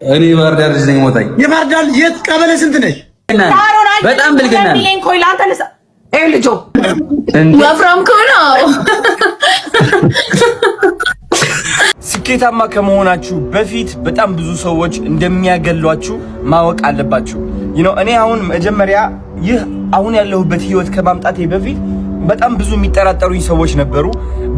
እኔ ባህር ዳር ልጅ ነኝ። ሞታኝ የባህር ዳር የት ቀበሌ ስንት ነሽ? በጣም ብልግና ልጆ ወፍራም ከሆነ ስኬታማ ከመሆናችሁ በፊት በጣም ብዙ ሰዎች እንደሚያገሏችሁ ማወቅ አለባችሁ። እኔ አሁን መጀመሪያ ይህ አሁን ያለሁበት ህይወት ከማምጣቴ በፊት በጣም ብዙ የሚጠራጠሩኝ ሰዎች ነበሩ።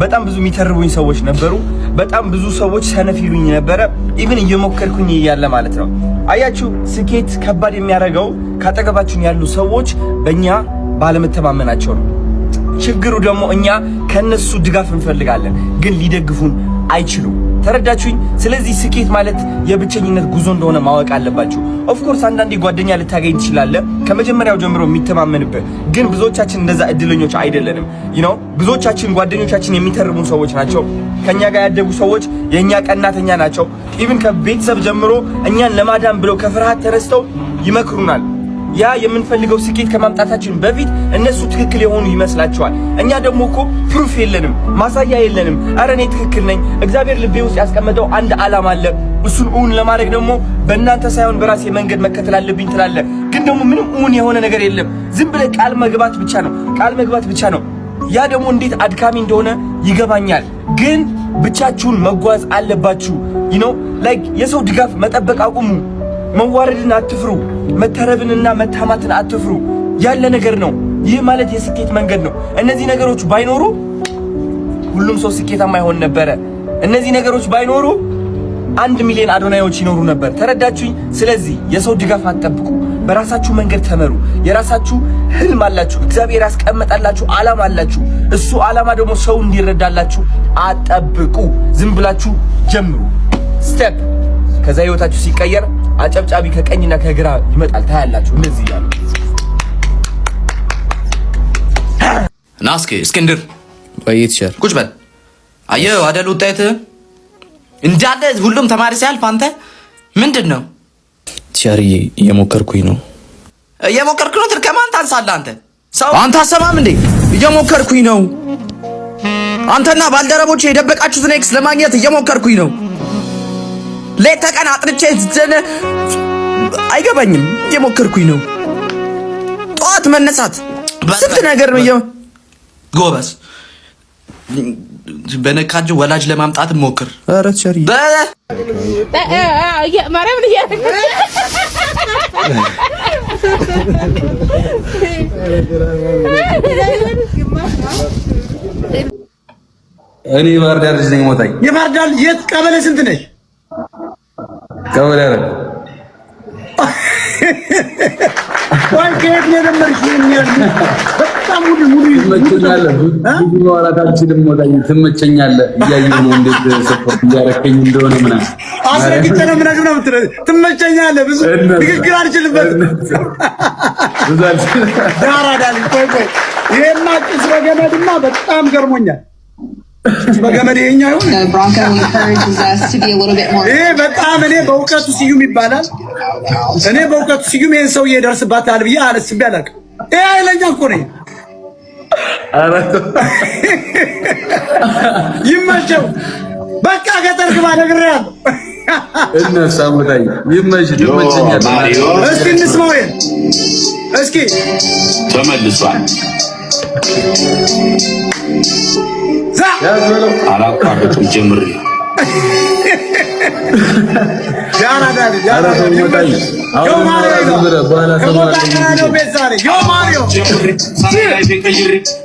በጣም ብዙ የሚተርቡኝ ሰዎች ነበሩ። በጣም ብዙ ሰዎች ሰነፍ ይሉኝ ነበረ። ኢቭን እየሞከርኩኝ እያለ ማለት ነው። አያችሁ፣ ስኬት ከባድ የሚያደርገው ካጠገባችን ያሉ ሰዎች በእኛ ባለመተማመናቸው ነው። ችግሩ ደግሞ እኛ ከነሱ ድጋፍ እንፈልጋለን፣ ግን ሊደግፉን አይችሉም። ተረዳችሁኝ? ስለዚህ ስኬት ማለት የብቸኝነት ጉዞ እንደሆነ ማወቅ አለባችሁ። ኦፍኮርስ አንዳንዴ ጓደኛ ልታገኝ ትችላለህ ከመጀመሪያው ጀምሮ የሚተማመንብህ፣ ግን ብዙዎቻችን እንደዛ እድለኞች አይደለንም። ብዙዎቻችን ጓደኞቻችን የሚተርሙ ሰዎች ናቸው። ከኛ ጋር ያደጉ ሰዎች የኛ ቀናተኛ ናቸው። ኢቭን ከቤተሰብ ጀምሮ እኛን ለማዳን ብለው ከፍርሃት ተነስተው ይመክሩናል። ያ የምንፈልገው ስኬት ከማምጣታችን በፊት እነሱ ትክክል የሆኑ ይመስላቸዋል። እኛ ደግሞ እኮ ፕሩፍ የለንም፣ ማሳያ የለንም። አረ እኔ ትክክል ነኝ፣ እግዚአብሔር ልቤ ውስጥ ያስቀመጠው አንድ ዓላማ አለ፣ እሱን እውን ለማድረግ ደግሞ በእናንተ ሳይሆን በራሴ መንገድ መከተል አለብኝ ትላለህ። ግን ደግሞ ምንም እውን የሆነ ነገር የለም። ዝም ብለህ ቃል መግባት ብቻ ነው፣ ቃል መግባት ብቻ ነው። ያ ደግሞ እንዴት አድካሚ እንደሆነ ይገባኛል። ግን ብቻችሁን መጓዝ አለባችሁ። የሰው ድጋፍ መጠበቅ አቁሙ። መዋረድን አትፍሩ። መተረብንና መታማትን አትፍሩ። ያለ ነገር ነው። ይህ ማለት የስኬት መንገድ ነው። እነዚህ ነገሮች ባይኖሩ ሁሉም ሰው ስኬታማ ይሆን ነበረ። እነዚህ ነገሮች ባይኖሩ 1 ሚሊዮን አዶናዮች ይኖሩ ነበር። ተረዳችሁኝ? ስለዚህ የሰው ድጋፍ አትጠብቁ። በራሳችሁ መንገድ ተመሩ። የራሳችሁ ህልም አላችሁ። እግዚአብሔር ያስቀመጣላችሁ ዓላማ አላችሁ። እሱ ዓላማ ደግሞ ሰው እንዲረዳላችሁ አትጠብቁ። ዝም ብላችሁ ጀምሩ። ስቴፕ ከዛ ህይወታችሁ ሲቀየር አጨብጫቢ ከቀኝና ከግራ ይመጣል። ታያላችሁ። እንደዚህ ያሉ ናስኪ እስክንድር ወይት ሸር ቁጭ በል። አየው አይደል ውጤት እንዳለ ሁሉም ተማሪ ሲያልፍ አንተ ምንድነው? ሸርዬ እየሞከርኩኝ ነው። እየሞከርኩ ነው። ከማን ታንሳለህ አንተ? ሰው አንተ አሰማም እንዴ? እየሞከርኩኝ ነው። አንተና ባልደረቦቼ የደበቃችሁትን ኤክስ ለማግኘት እየሞከርኩኝ ነው። ሌት ተቀን አጥንቼ አይገባኝም። እየሞከርኩኝ ነው። ጠዋት መነሳት ስንት ነገር ነው። ጎበዝ በነካጅ ወላጅ ለማምጣት ሞክር። ኧረ ቸሪ ማርያም እኔ ባህር ዳር ልጅ ነኝ። ሞታኝ የባህር ዳር የት ቀበሌ ስንት ነሽ? ቀበሌ አረ ወይ ከየት ነው የለመድሽ? በጣም ሙሉ ትመቸኛለህ። ብዙ ማውራታችን ሞታኝ ትመቸኛለህ። እያየሁ ነው እንዴት ሰፖርት እያረከኝ እንደሆነ ምናምን አስረግጬ ነው ምናምን ነው የምትለው። ትመቸኛለህ። ብዙ ንግግር አልችልበትም። ዳራዳል ቆይ ይሄማ ጭስ በገመድማ በጣም ገርሞኛል። በገመድ ይሄኛ ይሁን ይሄ በጣም እኔ በእውቀቱ ስዩም ይባላል። እኔ በእውቀቱ ስዩም ይሄን ሰው ይደርስባታል ብዬ አለስቤ አላውቅም። ይሄ ኃይለኛ እኮ ነኝ። ይመቸው በቃ ገጠር ግባ ነግሬሃለሁ። እነሳ ሞታኝ ይመቸኛል። እስኪ እንስማው። እስኪ ተመልሷል። አላቋረጥኩም ጀምሬ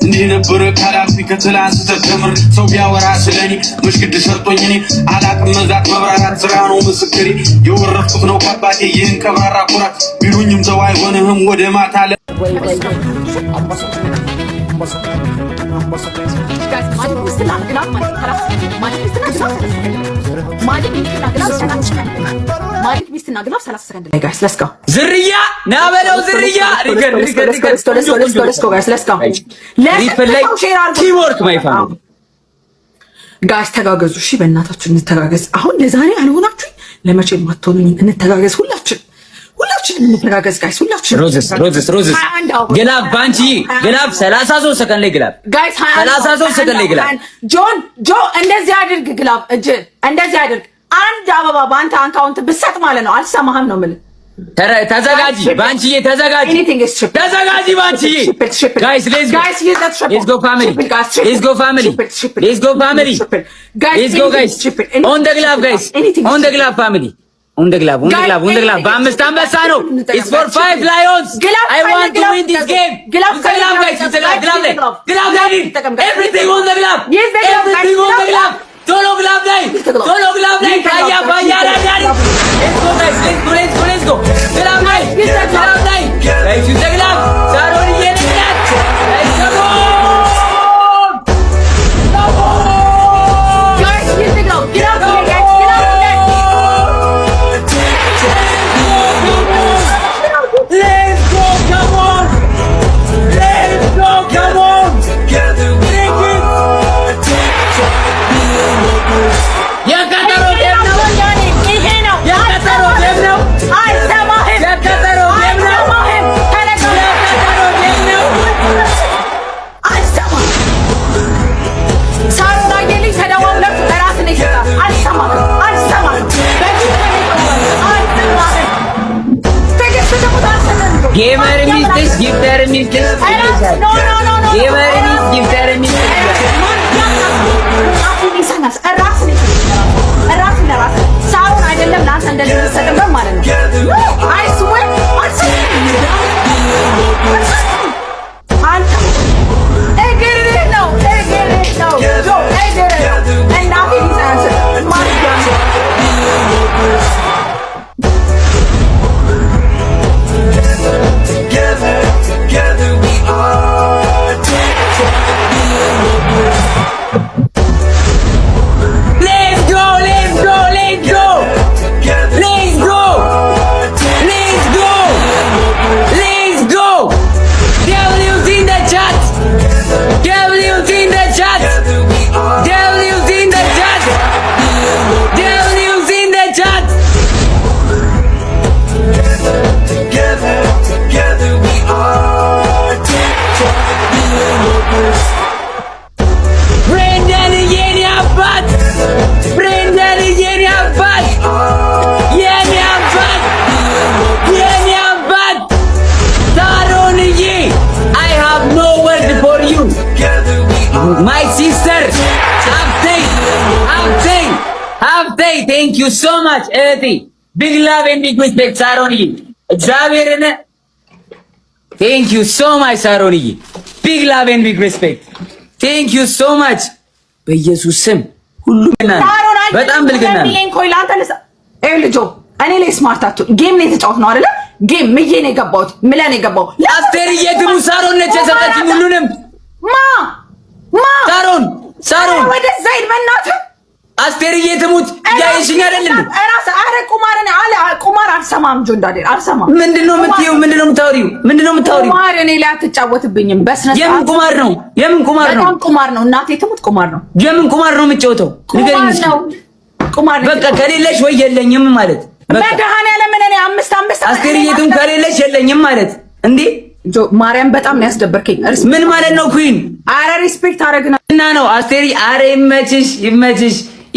እንዲህ ነበረ ካላፊ ከትላንት ተምር ሰው ቢያወራ ስለኔ መሽግድ ሰርጦኝ እኔ አላቅም መዛት መብራራት ስራ ነው ምስክሬ የወረድኩት ነው ከአባቴ ይህን ቀብራራ ኩራት ቢሉኝም ሰው አይሆንህም ወደ ማታ ዝርያ ና በለው ዝርያ ጋይስ ተጋገዙ። እሺ በእናታችሁ እንተጋገዝ። አሁን ለዛሬ አልሆናችሁ ለመቼ ማትሆኑኝ እንተጋገዝ። ሁላችን እንተጋገዝ ጋይስ። ሁላችን ሮዝስ ግላብ ባንቺ ግላብ 33 ሰከንድ ላይ ግላብ ጋይስ 33 ሰከንድ ላይ ግላብ ጆ እንደዚህ አድርግ። ግላብ እጅ እንደዚህ አድርግ። አንድ አበባ በአንተ አካውንት ብሰጥ ማለት ነው አልሰማህም ነው የምልህ። ተዘጋጂ ባንቺዬ፣ ተዘጋጂ ባንቺዬ። ጋይስ ሌትስ ጎ ፋሚሊ፣ ሌትስ ጎ ፋሚሊ፣ ሌትስ ጎ ፋሚሊ፣ ሌትስ ጎ ጋይስ። ኦን ደ ግላቭ ጋይስ፣ ኦን ደ ግላቭ ፋሚሊ፣ ኦን ደ ግላቭ፣ ኦን ደ ግላቭ፣ ኦን ደ ግላቭ። በአምስት አንበሳ ነው። ኢትስ ፎር 5 ላዮንስ። አይ ዋንት ቱ ዊን ዲስ ጌም። ግላቭ ጋይስ፣ ግላቭ ላይ፣ ግላቭ ላይ፣ ኤቭሪቲንግ ኦን ደ ግላቭ፣ ኤቭሪቲንግ ኦን ደ ግላቭ። ቶሎ ግላቭ ላይ፣ ቶሎ ግላቭ ላይ። ታያ ባያ ዳዲ። ሌትስ ጎ ጋይስ፣ ሌትስ ጎ፣ ሌትስ ጎ፣ ሌትስ ጎ። ግላቭ ላይ፣ ግላቭ ላይ ጋይስ፣ ዩዝ ደ ግላቭ። ሳሮን እየነዳች ጋይስ፣ come on ጋይስ ዩዝ ደ ግላቭ። ግላቭ ላይ ጋይስ፣ ግላቭ ላይ። Let's go, come on! Let's go, come on! የቀጠሮ ደም ነው። ይሄ ነው የቀጠሮ ደም ነው። አይሰማህም። የቀጠሮ ደም ነው። አይሰማህም። ተነጋገር። የቀጠሮ ደም ነው። አይሰማህም። ሳሮን አየልኝ ተደዋውላችሁ እራስን ይሰጣል። አልሰማህም። አልሰማህም። በዚህ አልሰማህም። ትዕግስት ደግሞ ታልሰማህም። ጌመር ሚስትሽ ጊፍተር ሚስትሽ ኖ ኖ ኖ ኖ ጌመር ሚስት ጊፍተር ሚስትሽ ሳሮን አይደለም ለአንተ እንደዚህ የምትሰጥበት ማለት ነው። አይ ስዌር አንተ እግርህ ነው እግርህ ነው እግርህ ነው እናቴ ሊሰንስ ማርያም My sister, Abtay, thank you so much, Earthy. Big love and big respect, Saroni. Xavier, thank you so much, Saroni. Big love and big respect. Thank you so much. በኢየሱስ ስም ሁሉ በጣም ብልግና ልጆ እኔ ላይ ስማርታችሁ ጌም ነው የተጫወት ነው አይደለ? ጌም ምዬ ነው የገባሁት ምለን የገባው አስቴርዬ ትሙ ሳሮን ነች የሰጠችኝ ሁሉንም ሳሮን ወደ ዘይድ በእናትህ አስቴርዬ ትሙት ያይሽኝ አይደል እንዴ? እራስ አረ ቁማር አልሰማም። ጆንዳዴር አልሰማም። ምንድነው የምትይው? ምንድነው የምታወሪው? ቁማር እኔ ላይ አትጫወትብኝም። በስነ ስርዓት የምን ቁማር ነው? በጣም ቁማር ነው። እናቴ ትሙት ቁማር ነው። የምን ቁማር ነው የምትጫወተው? ንገሪኝ እስኪ። ቁማር ነው። በቃ ከሌለሽ ወይ የለኝም ማለት መድኃኒዓለም እኔ አምስት አስቴርዬ ትሙ ከሌለሽ የለኝም ማለት እንዴ? ማርያም በጣም ነው ያስደበርከኝ። ምን ማለት ነው ኩዊን? አረ ሪስፔክት አረግና ነው አስቴርዬ። አረ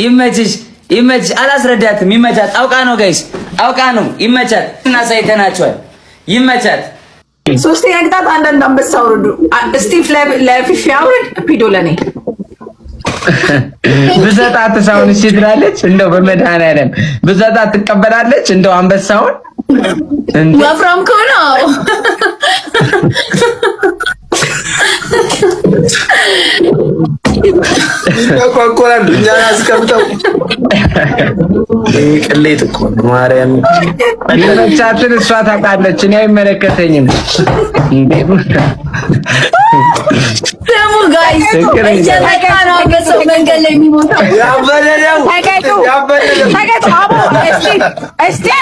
ይመችሽ። አላስረዳትም። ይመቻት። አውቃ ነው ጋይስ፣ አውቃ ነው። ይመቻት። እናሳይተናቸዋል። ይመቻት። ሶስቴ ነግጣት አንዳንድ አንበሳ አውርዱ። ስቲቭ ለፊፊ አውርድ። ፒዶ ለኔ ብዘጣት ሳውን እሺ ትላለች። እንደው በመድኃኒዓለም ብዘጣት ትቀበላለች። እንደው አንበሳውን ወፍራም ከሆነ ቆቆራን ዱኛን አስቀምጠው ቅሌት እኮ ማርያም ለቻችን እሷ ታውቃለች። እኔ አይመለከተኝም። ደሙ ጋይስ እየተቃና በሰው መንገድ ላይ የሚሞታው ያበደለው ታገቱ አቦ ስቲቭ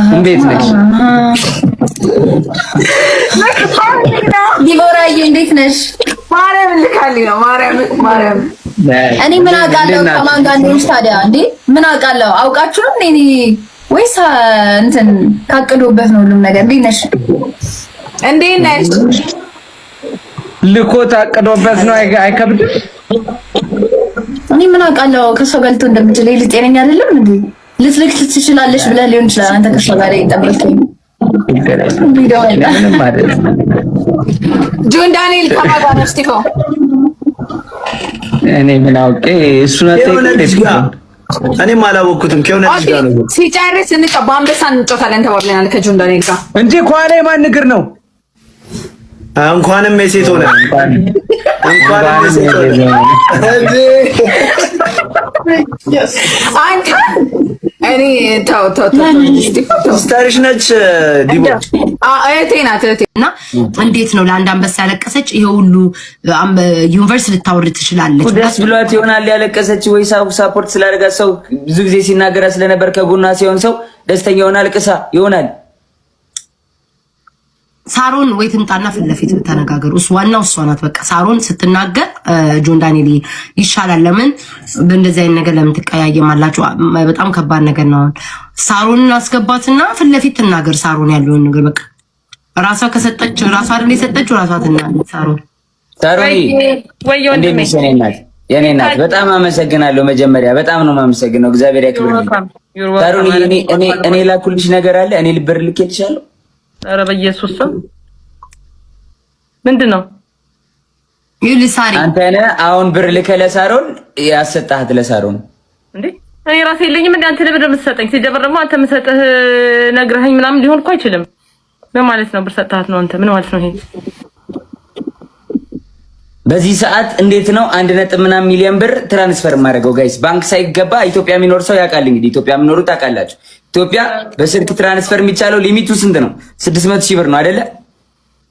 እንዴት ነሽ? ዲቦራዬ እንዴት ነሽ? ማርያም ልካልኝ ነው። ማርያም እኔ ምን አውቃለሁ ከማን ጋር እንደሆንሽ ታዲያ? እንዴ ምን አውቃለሁ? አውቃችሁ ነው እኔ ወይስ እንትን ታቅዶበት ነው ሁሉም ነገር? እንዴት ነሽ? እንዴት ነሽ? ልኮ ታቅዶበት ነው። አይከብድም። እኔ ምን አውቃለሁ ከሷ ጋር ልትሆን እንደምትችል ልጅ ጤነኛ አይደለም እንዴ? ልትልክ ትችላለሽ ብለህ ሊሆን ይችላል። አንተ ከሷ ጋር ይጠብቀኝ ጆን ዳንኤል ከማጋ ነው ስቲፎ እኔ ምን አውቄ እሱ ነው እኔም አላወኩትም። ከሆነ ልጅ ጋር ነው ሲጨርስ እንጫወት በአንበሳ እንጫወታለን ተባብለናል ከጆን ዳንኤል ጋር እንጂ ኳላ የማን እግር ነው? እንኳንም የሴት ሆነ እንኳንም የሴት ሆነ አንተ እኔ ታው ስታርሽ ነች ዲቦ እህቴ ናት እህቴ። እና እንዴት ነው ለአንድ አንበሳ ያለቀሰች? ይሄ ሁሉ ዩኒቨርሲቲ ልታወርድ ትችላለች። ደስ ብሏት ይሆናል ያለቀሰች፣ ወይ ሳፖርት ስላደረጋት ሰው ብዙ ጊዜ ሲናገራ ስለነበር ከጎኗ ሲሆን ሰው ደስተኛ ሆናል ልቅሳ ይሆናል። ሳሮን ወይ ትምጣና ፊት ለፊት ተነጋገሩ። እሱ ዋናው እሷ ናት። በቃ ሳሮን ስትናገር ጆን ዳንኤል ይሻላል። ለምን በእንደዚህ አይነት ነገር ለምን ትቀያየማላችሁ? በጣም ከባድ ነገር ነው። ሳሮንን አስገባትና ፊት ለፊት ትናገር። ሳሮን ያለውን ነገር በቃ ራሷ ከሰጠች ራሷ አይደል የሰጠችው ራሷ ትናገር። ሳሮን ወይ ወንድሜ የኔ እናት በጣም አመሰግናለሁ። መጀመሪያ በጣም ነው የማመሰግነው። እግዚአብሔር ያክብርልኝ። ሳሮን እኔ ላኩልሽ ነገር አለ። እኔ ልበር ልኬልሻለሁ። ኧረ በኢየሱስ ስም ምንድነው? ይልሳሪ አንተ ነህ አሁን ብር ልከህ ለሳሮን ያሰጣህት ለሳሮን እንዴ? እኔ ራሴ የለኝም እንዴ? አንተ ለምን የምትሰጠኝ? ሲጀምር ደግሞ አንተ የምትሰጥህ ነግረኸኝ ምናምን ሊሆን እኮ አይችልም። ምን ማለት ነው? ብር ሰጣህት ነው አንተ? ምን ማለት ነው ይሄ? በዚህ ሰዓት እንዴት ነው 1.ምናምን ሚሊዮን ብር ትራንስፈር ማድረገው? ጋይስ ባንክ ሳይገባ ኢትዮጵያ የሚኖር ሰው ያውቃል። እንግዲህ ኢትዮጵያ የሚኖሩ ታውቃላችሁ። ኢትዮጵያ በስልክ ትራንስፈር የሚቻለው ሊሚቱ ስንት ነው? 600 ሺህ ብር ነው አይደለ?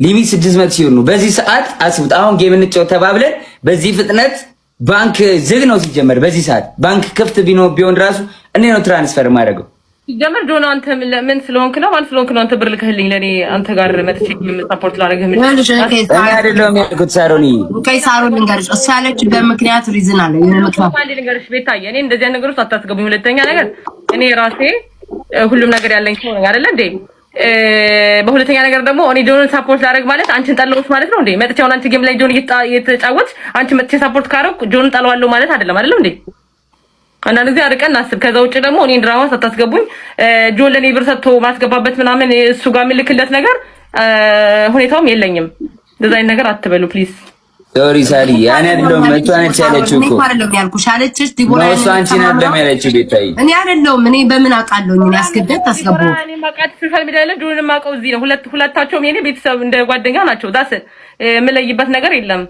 ሊሚት 600 ሺህ ብር ነው። በዚህ ሰዓት አስቡት። አሁን ጌም እንጫወት ተባብለን በዚህ ፍጥነት ባንክ ዝግ ነው ሲጀመር። በዚህ ሰዓት ባንክ ክፍት ቢሆን ራሱ እኔ ነው ትራንስፈር ማድረገው። ሲጀመር ጆን አንተ ምን ስለሆንክ ነው? ማን ስለሆንክ ነው አንተ ብር ልከህልኝ ለኔ አንተ ጋር መጥቼ ሰፖርት ላደርግህ? ምን አይደለም ያልኩት ሳሮኒ ሳሮን ልንገርሽ፣ እሱ ያለችበት ምክንያት ሪዝን አለ። የሆነ ምክንያት ማለት ልንገርሽ ቤታዬ፣ እኔ እንደዚህ አይነት ነገሮች አታስገቡኝ። ሁለተኛ ነገር እኔ ራሴ ሁሉም ነገር ያለኝ ሰው ነኝ አይደለ እንዴ? በሁለተኛ ነገር ደግሞ እኔ ጆንን ሳፖርት ላደርግ ማለት አንቺን ጠላሁት ማለት ነው እንዴ? መጥቼ አሁን አንቺ ጌም ላይ ጆን እየተጫወትሽ አንቺ መጥቼ ሳፖርት ካደረኩ ጆንን ጠላዋለሁ ማለት አይደለም አይደለም እንዴ? አንዳንድ ጊዜ አርቀን እናስብ። ከዛ ውጭ ደግሞ እኔን ድራማ ሳታስገቡኝ ጆን ለኔ ብር ሰጥቶ ማስገባበት ምናምን እሱ ጋር የሚልክለት ነገር ሁኔታውም የለኝም። እንደዛ አይነት ነገር አትበሉ ፕሊዝ። ሶሪ ሳሪ ያኔ አይደለም መጥቶ አንቺ ያለችው እኮ ነው አይደለም ያልኩሽ አለችሽ ዲቦራ ነው እሱ አንቺን አይደለም ያለችው ቤታዬ። እኔ አይደለም እኔ በምን አውቃለሁ? እኔ ያስገደት ታስገቡ እኔ ማቃት ሶሻል ሚዲያ ላይ ጆንን ማውቀው እዚህ ነው። ሁለታቸውም የኔ ቤተሰብ እንደ ጓደኛ ናቸው። ዳስ የምለይበት ነገር የለም።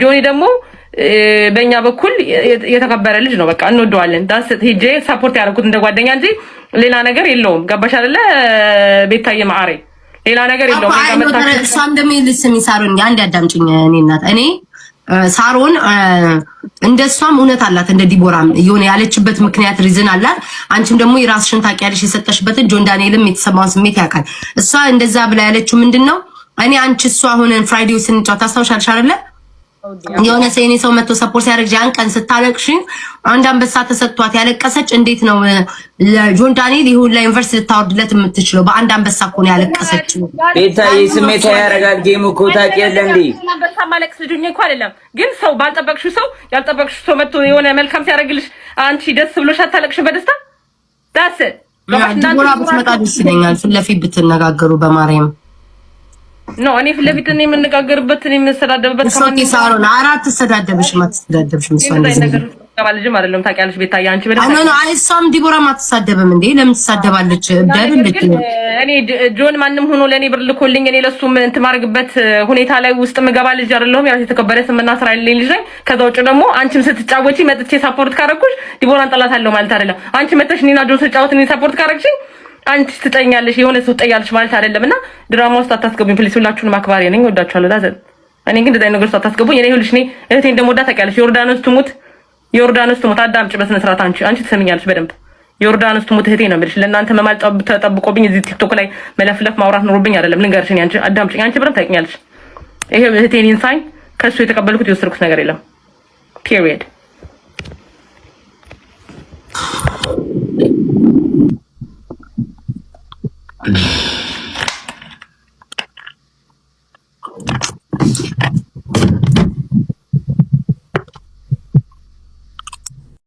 ጆኒ ደግሞ በእኛ በኩል የተከበረ ልጅ ነው። በቃ እንወደዋለን። ዳስ ሄጄ ሰፖርት ያደረኩት እንደ ጓደኛ እንጂ ሌላ ነገር የለውም። ገባሽ አይደለ ቤታዬ? ማአሬ ሌላ ነገር የለውም። እሷም ደግሞ ልስሚ ሳሮን አንድ ያዳምጪኝ። እኔ እናት እኔ ሳሮን እንደሷም እውነት አላት እንደ ዲቦራም የሆነ ያለችበት ምክንያት ሪዝን አላት። አንቺም ደግሞ የራስሽን ታውቂያለሽ የሰጠሽበትን። ጆን ዳንኤልም የተሰማውን ስሜት ያውቃል። እሷ እንደዛ ብላ ያለችው ምንድነው እኔ አንቺ እሷ ሆነን ፍራይዴው ስንጫወት ታስታውሻለሽ አይደለ? የሆነ ሰኔ ሰው መጥቶ ሰፖርት ሲያደርግ ያን ቀን ስታለቅሽ አንድ አንበሳ ተሰጥቷት ያለቀሰች እንዴት ነው ለጆን ዳንኤል ይሁን ለዩኒቨርሲቲ ልታወርድለት የምትችለው? በአንድ አንበሳ እኮ ነው ያለቀሰችው። ቤታዬ ስሜት ያረጋል። ጌሙ እኮ ታውቂያለሽ እንዴ? አንበሳ ማለቅስ ልጅ እኮ አይደለም ግን ሰው ባልጠበቅሽው ሰው ያልጠበቅሽው ሰው መጥቶ የሆነ መልካም ሲያደርግልሽ አንቺ ደስ ብሎሽ አታለቅሽም በደስታ? ዳስ ዲቦራ ብትመጣ ደስ ይለኛል። ፊት ለፊት ብትነጋገሩ በማርያም ነው። እኔ ፊት ለፊት እኔ የምነጋገርበት እኔ የምሰዳደብበት ከማን ሳሮን አራት ተሰዳደብሽም አትሰዳደብሽም መስዋዕት ልጅም አይደለም ታውቂያለሽ ቤታዬ። አንቺ በደንብ አይ ነው አይሷም ዲቦራም አትሳደብም እንዴ? ለምን ትሳደባለች? ዳይልልክ እኔ ጆን ማንም ሆኖ ለኔ ብር ልኮልኝ እኔ ለሱ እንትን ማድረግበት ሁኔታ ላይ ውስጥ ምገባ ልጅ አይደለሁም። ያው የተከበረ ስምና ስራ ያለኝ ልጅ ነኝ። ከዛ ውጭ ደግሞ አንቺም ስትጫወቺ መጥቼ ሳፖርት ካረኩሽ ዲቦራን ጠላታለሁ ማለት አይደለም። አንቺ መጥተሽ እኔና ጆን ስትጫወት እኔ ሳፖርት ካረግሽኝ አንቺ ትጠኛለሽ የሆነ ሰው ትጠያለሽ ማለት አይደለምና ድራማ ውስጥ አታስገቡኝ ፕሊስ። ሁላችሁንም አክባሪ ነኝ፣ ወዳችኋለሁ። ዳዘን እኔ ግን እንደዚህ ነገር ውስጥ አታስገቡኝ። እኔ ይኸውልሽ እኔ እህቴ እንደምወዳት ታውቂያለሽ። ዮርዳኖስ ትሙት አዳምጪ በስነ ስርዓት። አንቺ ትሰሚኛለሽ በደንብ። ዮርዳኖስ ትሙት እህቴ ነው የምልሽ። ለእናንተ መማል ተጠብቆብኝ እዚህ ቲክቶክ ላይ መለፍለፍ ማውራት ኖሮብኝ አይደለም። ልንገርሽ አንቺ አዳምጪኝ። አንቺ በደንብ ታውቂኛለሽ። ይሄ እህቴን ኢንሳኝ ከሱ የተቀበልኩት የወሰድኩት ነገር የለም ፒሪየድ።